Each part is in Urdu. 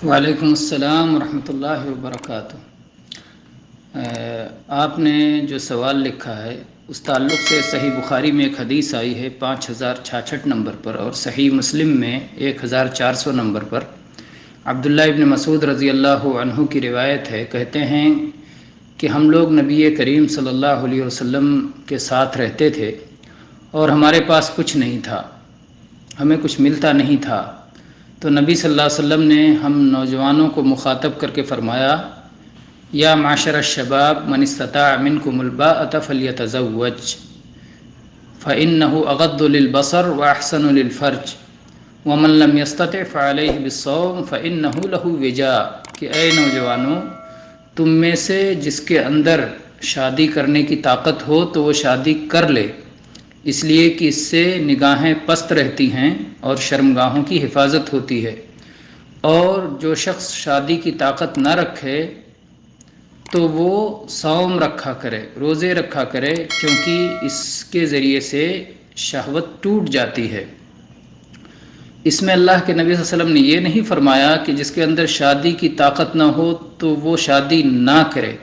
وعلیکم السلام ورحمۃ اللہ وبرکاتہ۔ آپ نے جو سوال لکھا ہے اس تعلق سے صحیح بخاری میں ایک حدیث آئی ہے 5066 نمبر پر، اور صحیح مسلم میں 1400 نمبر پر۔ عبداللہ ابن مسعود رضی اللہ عنہ کی روایت ہے، کہتے ہیں کہ ہم لوگ نبی کریم صلی اللہ علیہ وسلم کے ساتھ رہتے تھے اور ہمارے پاس کچھ نہیں تھا، ہمیں کچھ ملتا نہیں تھا، تو نبی صلی اللہ علیہ وسلم نے ہم نوجوانوں کو مخاطب کر کے فرمایا، یا معاشر الشباب من استطاع منکم الباءۃ فلیتزوج فإنہ اغض للبصر واحسن للفرج ومن لم یستطع فعلیہ بالصوم فإنہ لہ وجاء، کہ اے نوجوانوں، تم میں سے جس کے اندر شادی کرنے کی طاقت ہو تو وہ شادی کر لے، اس لیے کہ اس سے نگاہیں پست رہتی ہیں اور شرمگاہوں کی حفاظت ہوتی ہے، اور جو شخص شادی کی طاقت نہ رکھے تو وہ صوم رکھا کرے، روزے رکھا کرے، کیونکہ اس کے ذریعے سے شہوت ٹوٹ جاتی ہے۔ اس میں اللہ کے نبی صلی اللہ علیہ وسلم نے یہ نہیں فرمایا کہ جس کے اندر شادی کی طاقت نہ ہو تو وہ شادی نہ کرے،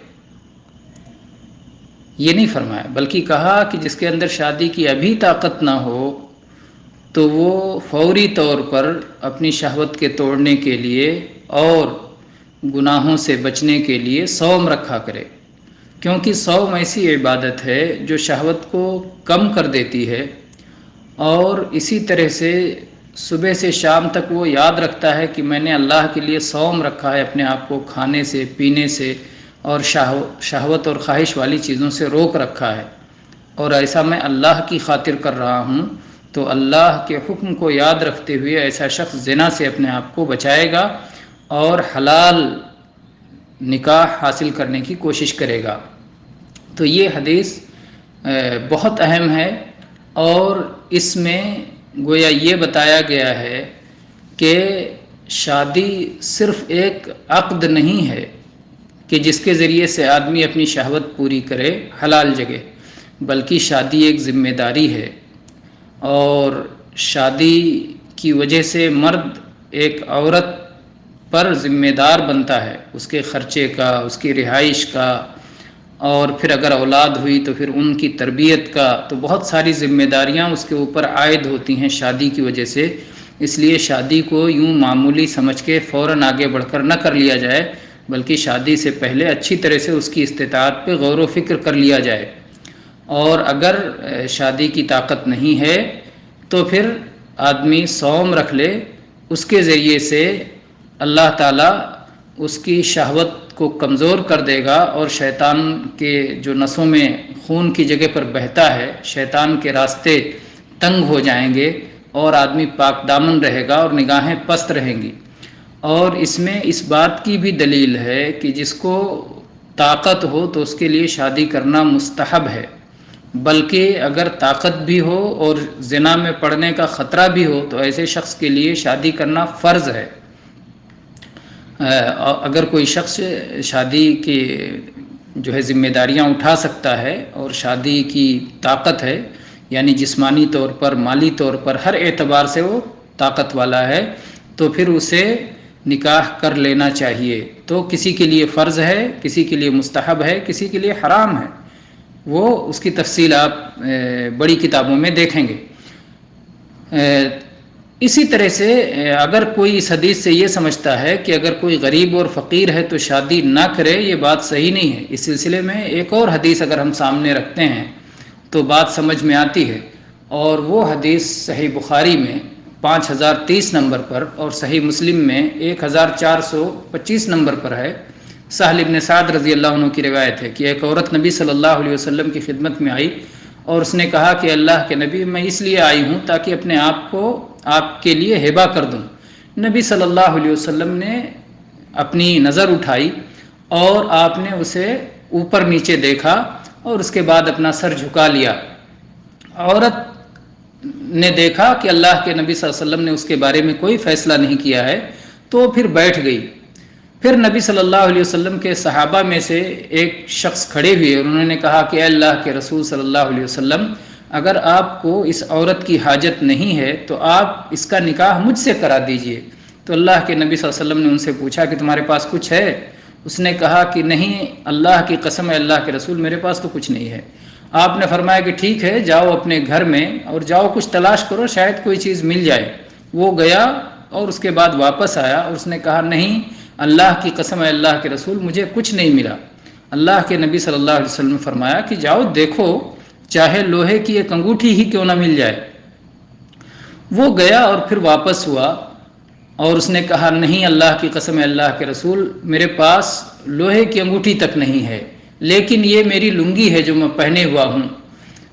یہ نہیں فرمایا، بلکہ کہا کہ جس کے اندر شادی کی ابھی طاقت نہ ہو تو وہ فوری طور پر اپنی شہوت کے توڑنے کے لیے اور گناہوں سے بچنے کے لیے صوم رکھا کرے، کیونکہ صوم ایسی عبادت ہے جو شہوت کو کم کر دیتی ہے، اور اسی طرح سے صبح سے شام تک وہ یاد رکھتا ہے کہ میں نے اللہ کے لیے صوم رکھا ہے، اپنے آپ کو کھانے سے، پینے سے اور شہوت اور خواہش والی چیزوں سے روک رکھا ہے، اور ایسا میں اللہ کی خاطر کر رہا ہوں، تو اللہ کے حکم کو یاد رکھتے ہوئے ایسا شخص زنا سے اپنے آپ کو بچائے گا اور حلال نکاح حاصل کرنے کی کوشش کرے گا۔ تو یہ حدیث بہت اہم ہے، اور اس میں گویا یہ بتایا گیا ہے کہ شادی صرف ایک عقد نہیں ہے کہ جس کے ذریعے سے آدمی اپنی شہوت پوری کرے حلال جگہ، بلکہ شادی ایک ذمہ داری ہے، اور شادی کی وجہ سے مرد ایک عورت پر ذمہ دار بنتا ہے، اس کے خرچے کا، اس کی رہائش کا، اور پھر اگر اولاد ہوئی تو پھر ان کی تربیت کا، تو بہت ساری ذمہ داریاں اس کے اوپر عائد ہوتی ہیں شادی کی وجہ سے۔ اس لیے شادی کو یوں معمولی سمجھ کے فوراً آگے بڑھ کر نہ کر لیا جائے، بلکہ شادی سے پہلے اچھی طرح سے اس کی استطاعت پہ غور و فکر کر لیا جائے، اور اگر شادی کی طاقت نہیں ہے تو پھر آدمی صوم رکھ لے، اس کے ذریعے سے اللہ تعالیٰ اس کی شہوت کو کمزور کر دے گا، اور شیطان کے جو نسوں میں خون کی جگہ پر بہتا ہے، شیطان کے راستے تنگ ہو جائیں گے، اور آدمی پاک دامن رہے گا اور نگاہیں پست رہیں گی۔ اور اس میں اس بات کی بھی دلیل ہے کہ جس کو طاقت ہو تو اس کے لیے شادی کرنا مستحب ہے، بلکہ اگر طاقت بھی ہو اور زنا میں پڑنے کا خطرہ بھی ہو تو ایسے شخص کے لیے شادی کرنا فرض ہے۔ اگر کوئی شخص شادی کی جو ہے ذمہ داریاں اٹھا سکتا ہے اور شادی کی طاقت ہے، یعنی جسمانی طور پر، مالی طور پر، ہر اعتبار سے وہ طاقت والا ہے، تو پھر اسے نکاح کر لینا چاہیے۔ تو کسی کے لیے فرض ہے، کسی کے لیے مستحب ہے، کسی کے لیے حرام ہے، وہ اس کی تفصیل آپ بڑی کتابوں میں دیکھیں گے۔ اسی طرح سے اگر کوئی اس حدیث سے یہ سمجھتا ہے کہ اگر کوئی غریب اور فقیر ہے تو شادی نہ کرے، یہ بات صحیح نہیں ہے۔ اس سلسلے میں ایک اور حدیث اگر ہم سامنے رکھتے ہیں تو بات سمجھ میں آتی ہے، اور وہ حدیث صحیح بخاری میں 5030 نمبر پر اور صحیح مسلم میں 1425 نمبر پر ہے۔ سہل ابن سعد رضی اللہ عنہ کی روایت ہے کہ ایک عورت نبی صلی اللہ علیہ وسلم کی خدمت میں آئی اور اس نے کہا کہ اللہ کے نبی، میں اس لیے آئی ہوں تاکہ اپنے آپ کو آپ کے لیے ہبہ کر دوں۔ نبی صلی اللہ علیہ وسلم نے اپنی نظر اٹھائی اور آپ نے اسے اوپر نیچے دیکھا اور اس کے بعد اپنا سر جھکا لیا۔ عورت نے دیکھا کہ اللہ کے نبی صلی اللہ علیہ وسلم نے اس کے بارے میں کوئی فیصلہ نہیں کیا ہے، تو پھر بیٹھ گئی۔ پھر نبی صلی اللہ علیہ وسلم کے صحابہ میں سے ایک شخص کھڑے ہوئے اور انہوں نے کہا کہ اے اللہ کے رسول صلی اللہ علیہ وسلم، اگر آپ کو اس عورت کی حاجت نہیں ہے تو آپ اس کا نکاح مجھ سے کرا دیجئے، تو اللہ کے نبی صلی اللہ علیہ وسلم نے ان سے پوچھا کہ تمہارے پاس کچھ ہے؟ اس نے کہا کہ نہیں، اللہ کی قسم ہے اللہ کے رسول، میرے پاس تو کچھ نہیں ہے۔ آپ نے فرمایا کہ ٹھیک ہے، جاؤ اپنے گھر میں اور جاؤ کچھ تلاش کرو، شاید کوئی چیز مل جائے۔ وہ گیا اور اس کے بعد واپس آیا اور اس نے کہا نہیں، اللہ کی قسم ہے اللہ کے رسول، مجھے کچھ نہیں ملا۔ اللہ کے نبی صلی اللہ علیہ وسلم نے فرمایا کہ جاؤ دیکھو، چاہے لوہے کی ایک انگوٹھی ہی کیوں نہ مل جائے۔ وہ گیا اور پھر واپس ہوا اور اس نے کہا نہیں، اللہ کی قسم ہے اللہ کے رسول، میرے پاس لوہے کی انگوٹھی تک نہیں ہے، لیکن یہ میری لنگی ہے جو میں پہنے ہوا ہوں۔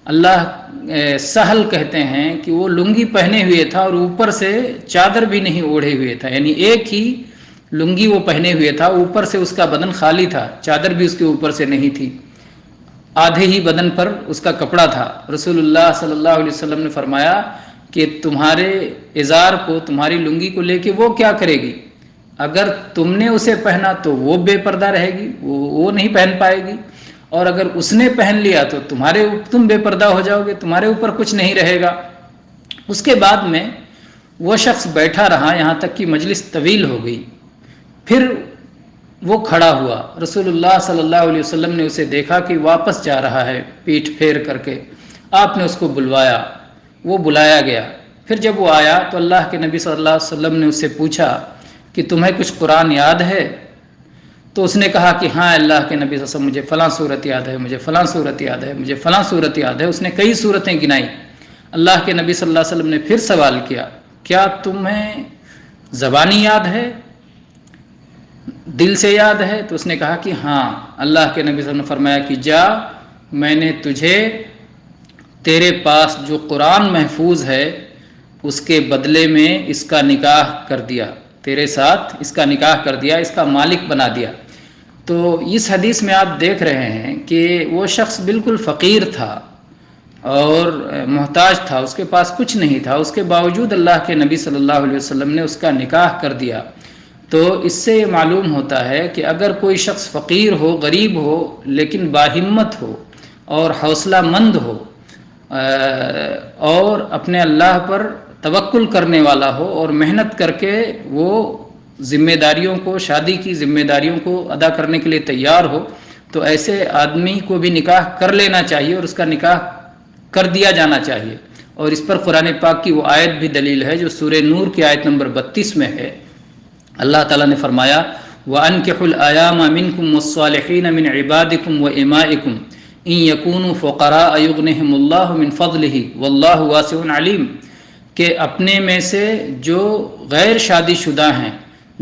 اللہ سہل کہتے ہیں کہ وہ لنگی پہنے ہوئے تھا اور اوپر سے چادر بھی نہیں اوڑھے ہوئے تھا، یعنی ایک ہی لنگی وہ پہنے ہوئے تھا، اوپر سے اس کا بدن خالی تھا، چادر بھی اس کے اوپر سے نہیں تھی، آدھے ہی بدن پر اس کا کپڑا تھا۔ رسول اللہ صلی اللہ علیہ وسلم نے فرمایا کہ تمہارے ازار کو، تمہاری لنگی کو لے کے وہ کیا کرے گی؟ اگر تم نے اسے پہنا تو وہ بے پردہ رہے گی، وہ نہیں پہن پائے گی، اور اگر اس نے پہن لیا تو تم بے پردہ ہو جاؤ گے، تمہارے اوپر کچھ نہیں رہے گا۔ اس کے بعد میں وہ شخص بیٹھا رہا یہاں تک کہ مجلس طویل ہو گئی، پھر وہ کھڑا ہوا۔ رسول اللہ صلی اللہ علیہ وسلم نے اسے دیکھا کہ واپس جا رہا ہے پیٹھ پھیر کر کے، آپ نے اس کو بلوایا، وہ بلایا گیا۔ پھر جب وہ آیا تو اللہ کے نبی صلی اللہ علیہ وسلم نے اس سے پوچھا کہ تمہیں کچھ قرآن یاد ہے؟ تو اس نے کہا کہ ہاں اللہ کے نبی صلی اللہ علیہ وسلم، مجھے فلاں صورت یاد ہے، مجھے فلاں صورت یاد ہے، مجھے فلاں صورت یاد ہے۔ اس نے کئی صورتیں گنائی۔ اللہ کے نبی صلی اللہ علیہ وسلم نے پھر سوال کیا، کیا تمہیں زبانی یاد ہے، دل سے یاد ہے؟ تو اس نے کہا کہ ہاں۔ اللہ کے نبی صلی اللہ علیہ وسلم نے فرمایا کہ جا، میں نے تجھے تیرے پاس جو قرآن محفوظ ہے اس کے بدلے میں اس کا نکاح کر دیا، تیرے ساتھ اس کا نکاح کر دیا، اس کا مالک بنا دیا۔ تو اس حدیث میں آپ دیکھ رہے ہیں کہ وہ شخص بالکل فقیر تھا اور محتاج تھا، اس کے پاس کچھ نہیں تھا، اس کے باوجود اللہ کے نبی صلی اللہ علیہ وسلم نے اس کا نکاح کر دیا۔ تو اس سے یہ معلوم ہوتا ہے کہ اگر کوئی شخص فقیر ہو، غریب ہو، لیکن باہمت ہو اور حوصلہ مند ہو اور اپنے اللہ پر توکل کرنے والا ہو اور محنت کر کے وہ ذمہ داریوں کو، شادی کی ذمہ داریوں کو ادا کرنے کے لیے تیار ہو، تو ایسے آدمی کو بھی نکاح کر لینا چاہیے اور اس کا نکاح کر دیا جانا چاہیے۔ اور اس پر قرآن پاک کی وہ آیت بھی دلیل ہے جو سورہ نور کی آیت نمبر 32 میں ہے۔ اللہ تعالیٰ نے فرمایا وَأَنكِحُوا الْأَيَامَ مِنكُمْ وَالصَّالِحِينَ مِنْ عِبَادِكُمْ وَإِمَائِكُمْ إِنْ يَكُونُوا فُقَرَاءَ يُغْنِهِمُ اللَّهُ مِنْ فَضْلِهِ وَاللَّهُ وَاسِعٌ عَلِيمٌ، کہ اپنے میں سے جو غیر شادی شدہ ہیں،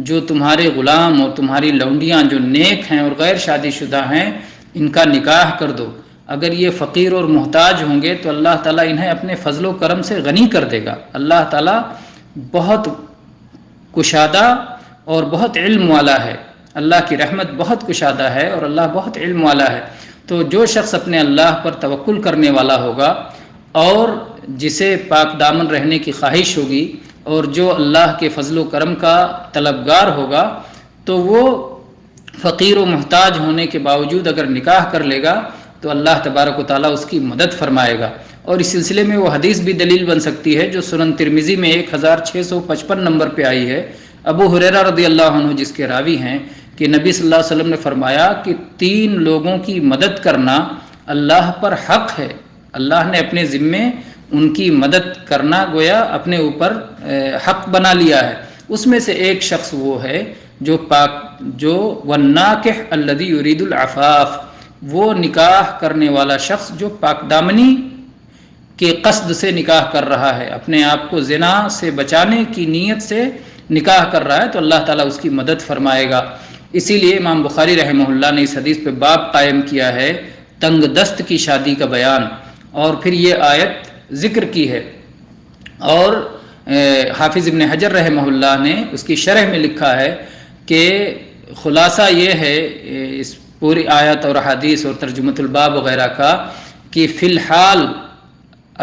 جو تمہارے غلام اور تمہاری لونڈیاں جو نیک ہیں اور غیر شادی شدہ ہیں، ان کا نکاح کر دو۔ اگر یہ فقیر اور محتاج ہوں گے تو اللہ تعالیٰ انہیں اپنے فضل و کرم سے غنی کر دے گا۔ اللہ تعالیٰ بہت کشادہ اور بہت علم والا ہے، اللہ کی رحمت بہت کشادہ ہے اور اللہ بہت علم والا ہے۔ تو جو شخص اپنے اللہ پر توکل کرنے والا ہوگا اور جسے پاک دامن رہنے کی خواہش ہوگی اور جو اللہ کے فضل و کرم کا طلبگار ہوگا، تو وہ فقیر و محتاج ہونے کے باوجود اگر نکاح کر لے گا تو اللہ تبارک و تعالیٰ اس کی مدد فرمائے گا۔ اور اس سلسلے میں وہ حدیث بھی دلیل بن سکتی ہے جو سنن ترمذی میں 1655 نمبر پہ آئی ہے، ابو ہریرہ رضی اللہ عنہ جس کے راوی ہیں، کہ نبی صلی اللہ علیہ وسلم نے فرمایا کہ 3 لوگوں کی مدد کرنا اللہ پر حق ہے، اللہ نے اپنے ذمے ان کی مدد کرنا گویا اپنے اوپر حق بنا لیا ہے۔ اس میں سے ایک شخص وہ ہے جو والناکح الذی یرید العفاف، وہ نکاح کرنے والا شخص جو پاک دامنی کے قصد سے نکاح کر رہا ہے، اپنے آپ کو زنا سے بچانے کی نیت سے نکاح کر رہا ہے، تو اللہ تعالیٰ اس کی مدد فرمائے گا۔ اسی لیے امام بخاری رحمہ اللہ نے اس حدیث پہ باب قائم کیا ہے تنگ دست کی شادی کا بیان، اور پھر یہ آیت ذکر کی ہے۔ اور حافظ ابن حجر رحمہ اللہ نے اس کی شرح میں لکھا ہے کہ خلاصہ یہ ہے اس پوری آیت اور حدیث اور ترجمۃ الباب وغیرہ کا کہ فی الحال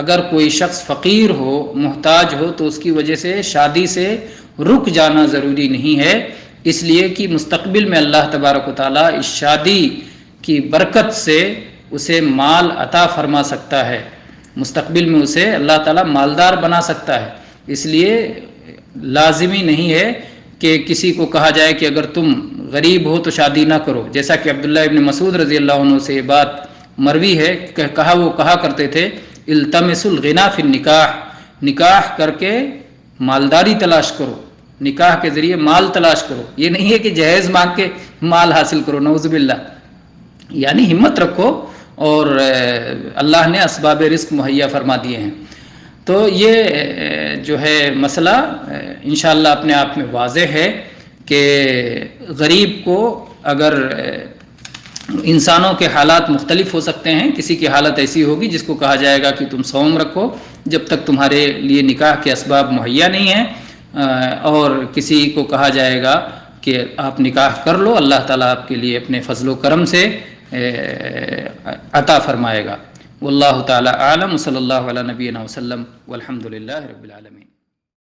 اگر کوئی شخص فقیر ہو، محتاج ہو، تو اس کی وجہ سے شادی سے رک جانا ضروری نہیں ہے، اس لیے کہ مستقبل میں اللہ تبارک و تعالیٰ اس شادی کی برکت سے اسے مال عطا فرما سکتا ہے، مستقبل میں اسے اللہ تعالیٰ مالدار بنا سکتا ہے۔ اس لیے لازمی نہیں ہے کہ کسی کو کہا جائے کہ اگر تم غریب ہو تو شادی نہ کرو، جیسا کہ عبداللہ ابن مسعود رضی اللہ عنہ سے یہ بات مروی ہے کہ وہ کہا کرتے تھے التمس الغنا فی النکاح، نکاح کر کے مالداری تلاش کرو، نکاح کے ذریعے مال تلاش کرو، یہ نہیں ہے کہ جہیز مانگ کے مال حاصل کرو، نعوذ باللہ، یعنی ہمت رکھو، اور اللہ نے اسباب رزق مہیا فرما دیے ہیں۔ تو یہ جو ہے مسئلہ انشاءاللہ اپنے آپ میں واضح ہے کہ غریب کو اگر انسانوں کے حالات مختلف ہو سکتے ہیں، کسی کی حالت ایسی ہوگی جس کو کہا جائے گا کہ تم صوم رکھو جب تک تمہارے لیے نکاح کے اسباب مہیا نہیں ہیں، اور کسی کو کہا جائے گا کہ آپ نکاح کر لو، اللہ تعالیٰ آپ کے لیے اپنے فضل و کرم سے عطا فرمائے گا۔ واللہ تعالی اعلم، صلی اللہ علی نبینا وسلم، والحمد للہ رب العالمین۔